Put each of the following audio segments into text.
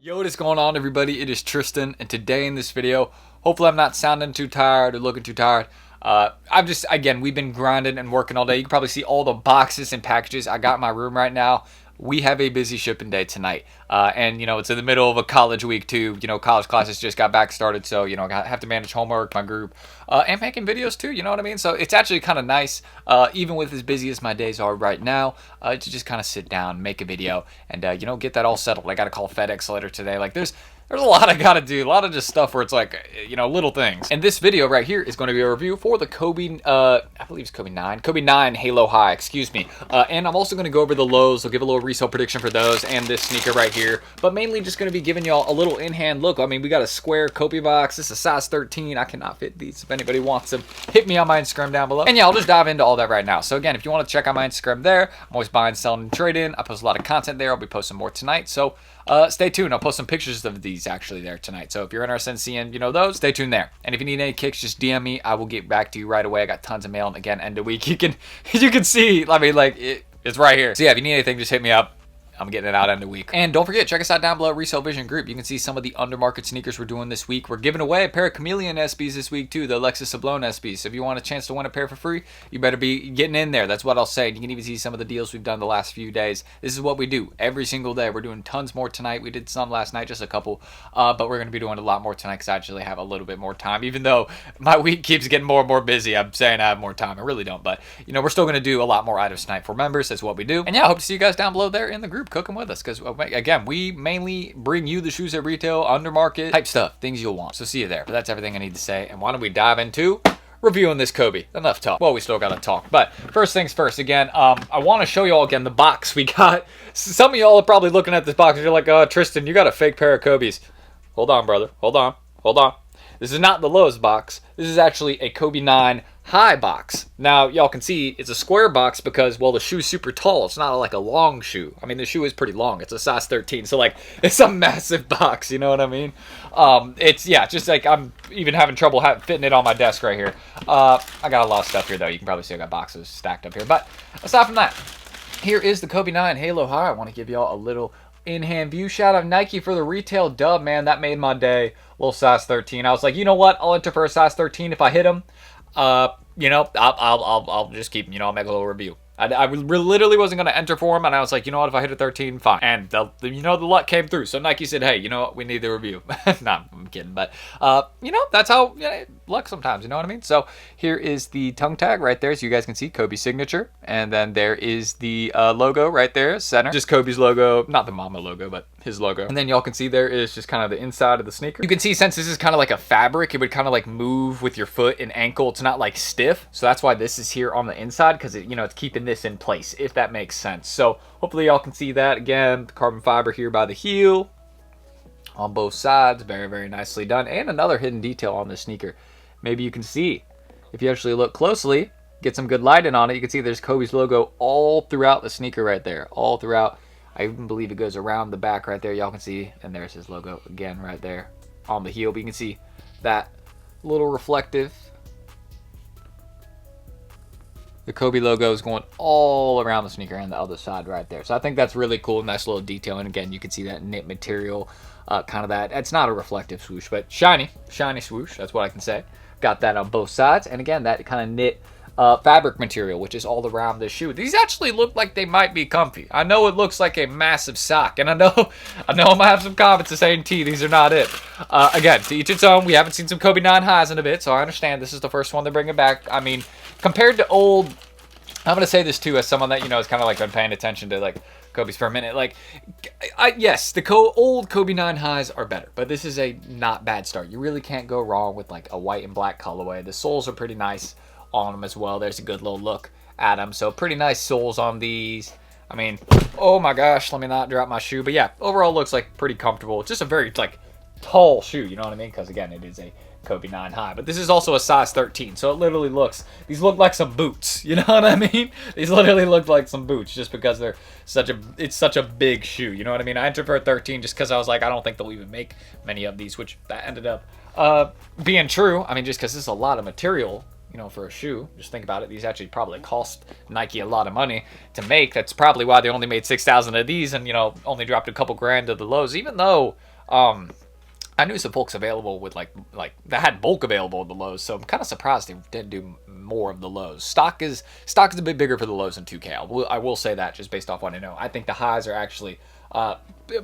Yo, what is going on, everybody? It is Tristan, and today in this video, hopefully I'm not sounding too tired or looking too tired. Again, we've been grinding and working all day. You can probably see all the boxes and packages I got in my room right now. We have a busy shipping day tonight. And, it's in the middle of a college week, too. College classes just got back started, so, I have to manage homework, my group, and making videos, too, you know what I mean? So it's actually kind of nice, even with as busy as my days are right now, to just kind of sit down, make a video, and, get that all settled. I got to call FedEx later today. There's a lot I gotta do, a lot of just stuff where it's like, little things. And this video right here is going to be a review for the Kobe, I believe it's Kobe 9 Halo High, excuse me. And I'm also going to go over the lows, I'll give a little resale prediction for those and this sneaker right here. But mainly just going to be giving y'all a little in-hand look. I mean, we got a square Kobe box, this is a size 13, I cannot fit these. If anybody wants them, hit me on my Instagram down below. And yeah, I'll just dive into all that right now. So again, if you want to check out my Instagram there, I'm always buying, selling, and trading. I post a lot of content there, I'll be posting more tonight. So stay tuned. I'll post some pictures of these actually there tonight. So if you're interested in seeing, those, stay tuned there. And if you need any kicks, just DM me. I will get back to you right away. I got tons of mail. And again, end of week. You can see, I mean, it's right here. So yeah, if you need anything, just hit me up. I'm getting it out end of week. And don't forget, check us out down below at Resell Vision Group. You can see some of the undermarket sneakers we're doing this week. We're giving away a pair of Chameleon SBs this week too, the Alexis Sablon SBs. So if you want a chance to win a pair for free, you better be getting in there. That's what I'll say. You can even see some of the deals we've done the last few days. This is what we do every single day. We're doing tons more tonight. We did some last night, just a couple. But we're going to be doing a lot more tonight because I actually have a little bit more time. Even though my week keeps getting more and more busy, I'm saying I have more time. I really don't. But, we're still going to do a lot more items tonight for members. That's what we do. And yeah, I hope to see you guys down below there in the group cooking with us because again, we mainly bring you the shoes at retail, undermarket type stuff, things you'll want. So see you there. But that's everything I need to say. And why don't we dive into reviewing this Kobe? Enough talk. Well, we still got to talk. But first things first, again, I want to show y'all again the box we got. Some of y'all are probably looking at this box and you're like, oh, Tristan, you got a fake pair of Kobe's. Hold on, brother. Hold on. This is not the Lowe's box. This is actually a Kobe 9 High box. Now, y'all can see it's a square box because, well, the shoe's super tall. It's not like a long shoe. I mean, the shoe is pretty long. It's a size 13. So, it's a massive box. You know what I mean? Just like I'm even having trouble fitting it on my desk right here. I got a lot of stuff here, though. You can probably see I got boxes stacked up here. But aside from that, here is the Kobe 9 Halo High. I want to give y'all a little in-hand view. Shout out Nike for the retail dub, man. That made my day. Little size 13. I was like, you know what? I'll enter for a size 13 if I hit them. I'll just keep, I'll make a little review. I literally wasn't going to enter for him, and I was like, you know what, if I hit a 13, fine. And, the luck came through. So Nike said, hey, you know what, we need the review. Nah, I'm kidding. But, that's how, luck sometimes, you know what I mean? So here is the tongue tag right there, so you guys can see Kobe's signature. And then there is the logo right there, center. Just Kobe's logo, not the Mama logo, but his logo. And then y'all can see there is just kind of the inside of the sneaker. You can see since this is kind of like a fabric, it would kind of like move with your foot and ankle. It's not like stiff. So that's why this is here on the inside, because it's keeping this in place, if that makes sense. So hopefully y'all can see that. Again, the carbon fiber here by the heel on both sides, very, very nicely done. And another hidden detail on this sneaker, maybe you can see if you actually look closely, get some good lighting on it, you can see there's Kobe's logo all throughout the sneaker right there, all throughout. I even believe it goes around the back right there, y'all can see, and there's his logo again right there on the heel. But you can see that little reflective, the Kobe logo is going all around the sneaker and the other side right there. So I think that's really cool, nice little detail. And again, you can see that knit material, kind of that. It's not a reflective swoosh, but shiny swoosh. That's what I can say. Got that on both sides. And again, that kind of knit fabric material, which is all around this shoe. These actually look like they might be comfy. I know it looks like a massive sock, and I know I'm gonna have some comments saying, T, these are not it. Again, to each its own. We haven't seen some Kobe 9 highs in a bit, so I understand this is the first one they're bringing back. I mean, compared to old, I'm gonna say this too as someone that has kind of been paying attention to Kobe's for a minute. Yes, the old Kobe 9 highs are better, but this is a not bad start. You really can't go wrong with a white and black colorway. The soles are pretty nice on them as well. There's a good little look at them. So pretty nice soles on these. I mean, oh my gosh, let me not drop my shoe. But yeah, overall looks pretty comfortable. It's just a very tall shoe, you know what I mean? Because again, it is a Kobe 9 high. But this is also a size 13. So it literally these look like some boots. You know what I mean? These literally look like some boots just because it's such a big shoe. You know what I mean? I entered for a 13 just because I was like, I don't think they'll even make many of these, which that ended up being true. I mean, just because this is a lot of material for a shoe. Just think about it. These actually probably cost Nike a lot of money to make. That's probably why they only made 6,000 of these and, only dropped a couple grand to the lows, even though I knew some folks available with like that had bulk available at the lows, so I'm kind of surprised they didn't do more of the lows. Stock is a bit bigger for the lows than 2K. I will say that just based off what I know. I think the highs are actually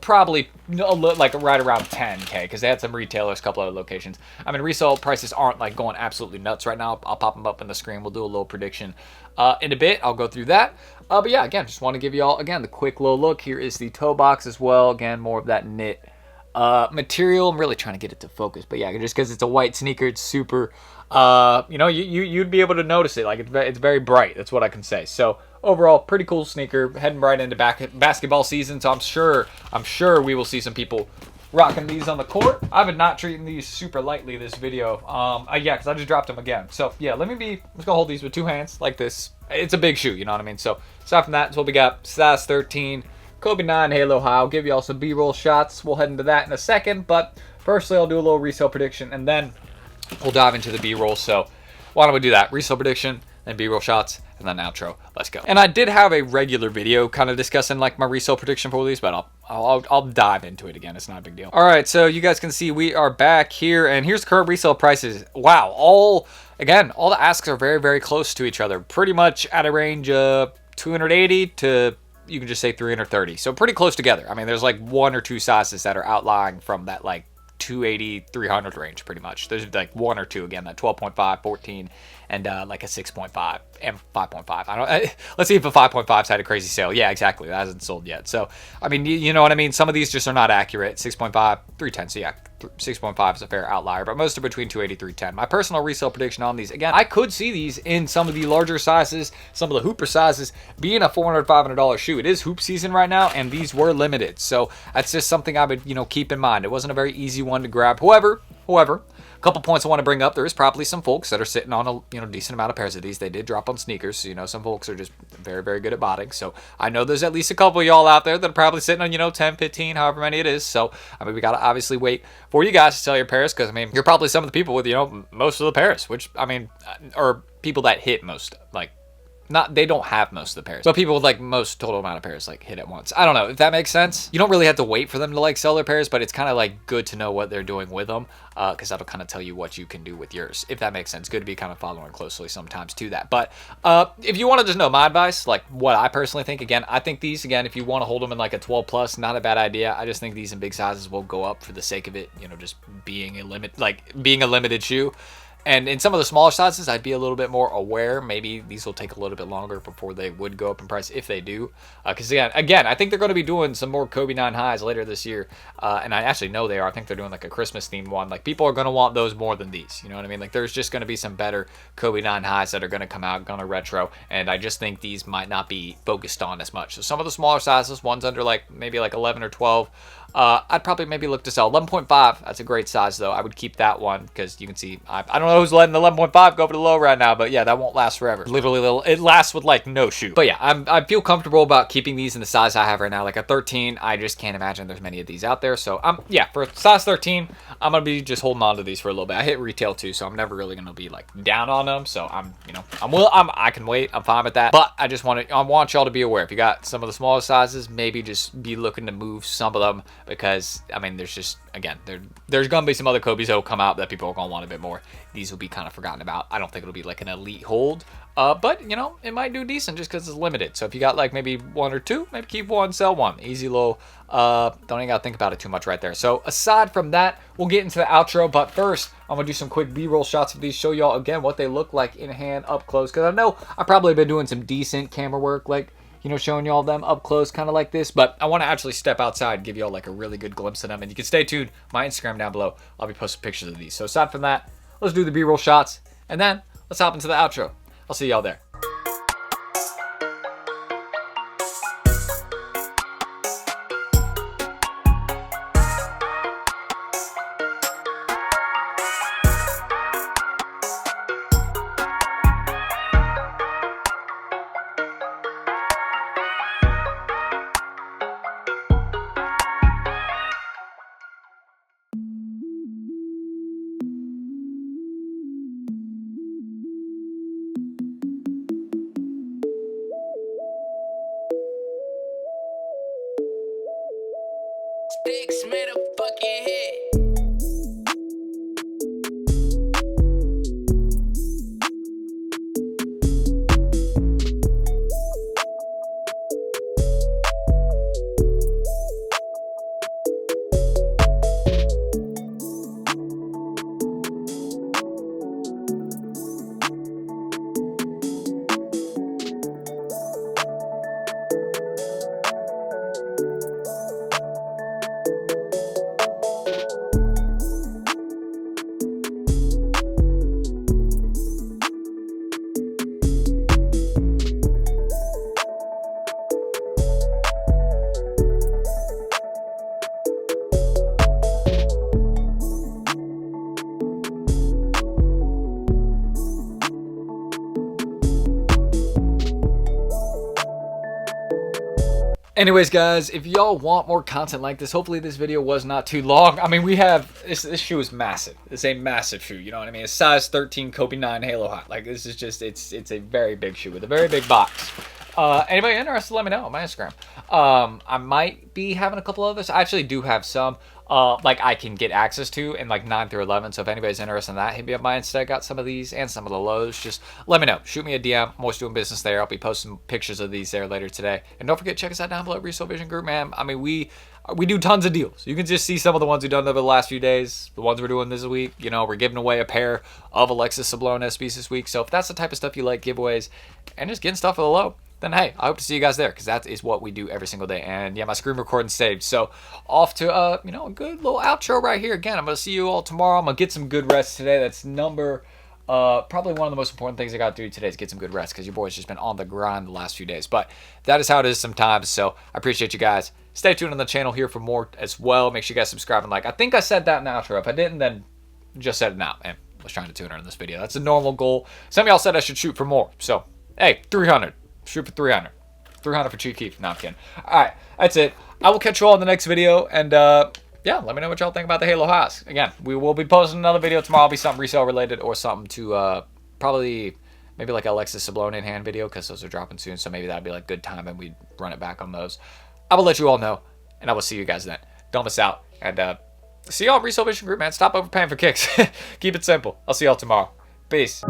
probably like right around 10K because they had some retailers, a couple other locations. I mean, resale prices aren't like going absolutely nuts right now. I'll pop them up in the screen. We'll do a little prediction in a bit. I'll go through that. But yeah, again, just want to give you all again the quick little look. Here is the toe box as well. Again, more of that knit material. I'm really trying to get it to focus, but yeah, just because it's a white sneaker, it's super you'd be able to notice it. Like it's very bright. That's what I can say. So overall, pretty cool sneaker, heading right into basketball season. So I'm sure we will see some people rocking these on the court. I've been not treating these super lightly this video. Yeah, because I just dropped them again. So yeah, let's go hold these with two hands like this. It's a big shoe, you know what I mean? So aside from that, that's what we got. Size 13. Kobe 9 Halo High. I'll give you all some B-roll shots. We'll head into that in a second. But firstly, I'll do a little resale prediction, and then we'll dive into the B-roll. So why don't we do that? Resale prediction, then B-roll shots, and then outro. Let's go. And I did have a regular video kind of discussing like my resale prediction for these, but I'll dive into it again. It's not a big deal. All right, so you guys can see we are back here, and here's the current resale prices. Wow, all the asks are very, very close to each other. Pretty much at a range of 280 to, you can just say 330. So pretty close together. I mean, there's like one or two sizes that are outlying from that like 280, 300 range pretty much. There's like one or two, again, that 12.5, 14, and like a 6.5 and 5.5. Let's see if a 5.5's had a crazy sale. Yeah, exactly. That hasn't sold yet. So, I mean, you know what I mean? Some of these just are not accurate. 6.5, 310. So yeah, 6.5 is a fair outlier, but most are between 280, 310. My personal resale prediction on these, again, I could see these in some of the larger sizes, some of the hooper sizes, being a $400, $500 shoe. It is hoop season right now, and these were limited. So that's just something I would, keep in mind. It wasn't a very easy one to grab. However, a couple points I want to bring up. There is probably some folks that are sitting on a decent amount of pairs of these. They did drop on sneakers, so some folks are just very, very good at botting. So I know there's at least a couple of y'all out there that are probably sitting on 10, 15, however many it is. So I mean, we got to obviously wait for you guys to sell your pairs, because I mean, you're probably some of the people with most of the pairs, which I mean, or people that hit most, like, not, they don't have most of the pairs, but people with like most total amount of pairs like hit at once. I don't know if that makes sense. You don't really have to wait for them to like sell their pairs, but it's kind of like good to know what they're doing with them, because that'll kind of tell you what you can do with yours, if that makes sense. Good to be kind of following closely sometimes to that. But if you want to just know my advice, like what I personally think, again, I think these, again, if you want to hold them in like a 12 plus, not a bad idea. I just think these in big sizes will go up for the sake of it, just being a limited shoe. And in some of the smaller sizes, I'd be a little bit more aware. Maybe these will take a little bit longer before they would go up in price, if they do. Because again, I think they're going to be doing some more Kobe 9 highs later this year. And I actually know they are. I think they're doing like a Christmas themed one. Like, people are going to want those more than these. You know what I mean? Like, there's just going to be some better Kobe 9 highs that are going to come out, going to retro. And I just think these might not be focused on as much. So some of the smaller sizes, ones under like maybe like 11 or 12, I'd probably maybe look to sell. 11.5, that's a great size though. I would keep that one, because you can see I don't know who's letting the 11.5 go for the low right now, but yeah, that won't last forever. Literally, it lasts with like no shoe. But yeah, I feel comfortable about keeping these in the size I have right now, like a 13. I just can't imagine there's many of these out there. So yeah, for size 13, I'm gonna be just holding on to these for a little bit. I hit retail too, so I'm never really gonna be like down on them. So I can wait. I'm fine with that. But I want y'all to be aware. If you got some of the smaller sizes, maybe just be looking to move some of them, because I mean, there's just, again, there's gonna be some other Kobe's that will come out that people are gonna want a bit more. These will be kind of forgotten about. I don't think it'll be like an elite hold, but it might do decent just because it's limited. So if you got like maybe one or two, maybe keep one, sell one. Easy low. Don't even gotta think about it too much right there. So aside from that, we'll get into the outro. But first, I'm gonna do some quick B-roll shots of these, show y'all again what they look like in hand, up close, because I know I've probably been doing some decent camera work, like, showing you all them up close, kind of like this. But I want to actually step outside and give you all like a really good glimpse of them. And you can stay tuned. My Instagram down below, I'll be posting pictures of these. So aside from that, let's do the B-roll shots, and then let's hop into the outro. I'll see y'all there. Wicks made a fucking hit. Anyways, guys, if y'all want more content like this, hopefully this video was not too long. I mean, we have this shoe is massive. It's a massive shoe, you know what I mean? It's size 13 Kobe 9 Halo High. Like, this is just it's a very big shoe with a very big box. Anybody interested, let me know on my Instagram. I might be having a couple others. I actually do have some like I can get access to in like 9 through 11. So if anybody's interested in that, hit me up my Insta. I got some of these and some of the lows. Just let me know. Shoot me a DM. I'm always doing business there. I'll be posting pictures of these there later today. And don't forget, check us out down below at Resell Vision Group, man. I mean, we do tons of deals. You can just see some of the ones we've done over the last few days. The ones we're doing this week. You know, we're giving away a pair of Alexis Sablon SBs this week. So if that's the type of stuff you like, giveaways, and just getting stuff for the low, then hey, I hope to see you guys there, because that is what we do every single day. And yeah, my screen recording saved. So off to you know, a good little outro right here. Again, I'm gonna see you all tomorrow. I'm gonna get some good rest today. That's probably one of the most important things I got to do today is get some good rest, because your boy's just been on the grind the last few days. But that is how it is sometimes. So I appreciate you guys. Stay tuned on the channel here for more as well. Make sure you guys subscribe and like. I think I said that in the outro. If I didn't, then just said it now. And I was trying to tune her in this video. That's a normal goal. Some of y'all said I should shoot for more. So hey, 300. Shoot for 300. 300 for Chief Keef. No, I'm kidding. Alright, that's it. I will catch you all in the next video. And yeah, let me know what y'all think about the Halo Highs. Again, we will be posting another video tomorrow. It'll be something resale related or something to probably maybe like Alexis Sablon in hand video, because those are dropping soon. So maybe that'd be like good time and we'd run it back on those. I will let you all know. And I will see you guys then. Don't miss out. And see y'all in Resell Vision Group, man. Stop overpaying for kicks. Keep it simple. I'll see y'all tomorrow. Peace.